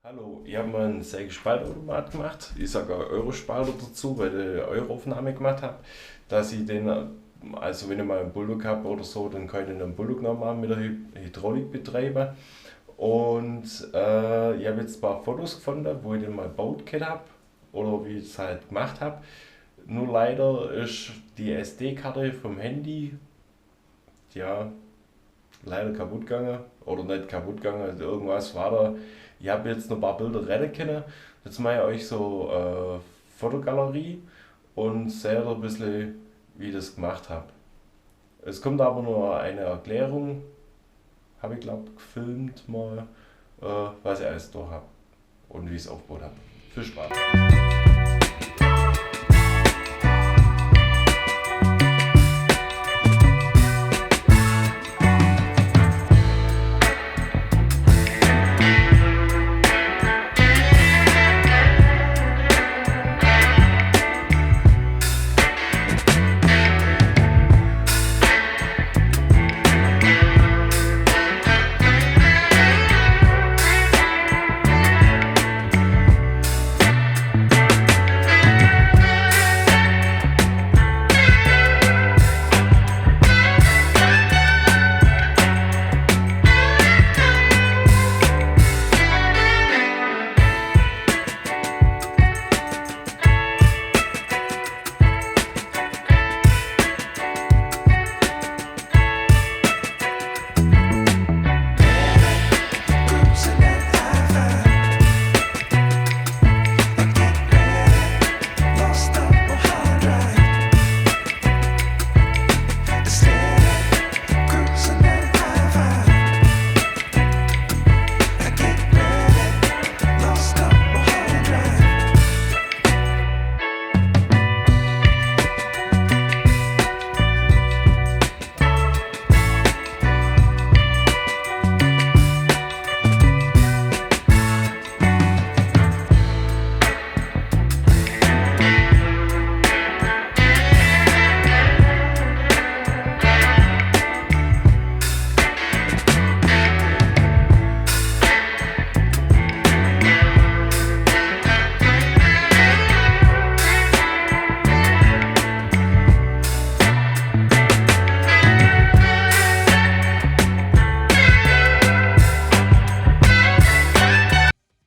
Hallo, ich habe mal einen Sägespaltautomat gemacht. Ich sage auch Eurospalter dazu, weil ich eine Euroaufnahme gemacht habe. Dass ich den, also wenn ich mal einen Bulldog habe oder so, dann kann ich den am Bulldog nochmal mit der Hydraulik betreiben. Und ich habe jetzt ein paar Fotos gefunden, wo ich den mal gebaut habe oder wie ich es halt gemacht habe. Nur leider ist die SD-Karte vom Handy, ja, leider kaputt gegangen. Oder nicht kaputt gegangen, also irgendwas war da. Ich habe jetzt noch ein paar Bilder retten können. Jetzt mache ich euch so Fotogalerie und seht ein bisschen, wie ich das gemacht habe. Es kommt aber nur eine Erklärung, habe ich glaube gefilmt mal, was ich alles da habe und wie ich es aufgebaut habe. Viel Spaß!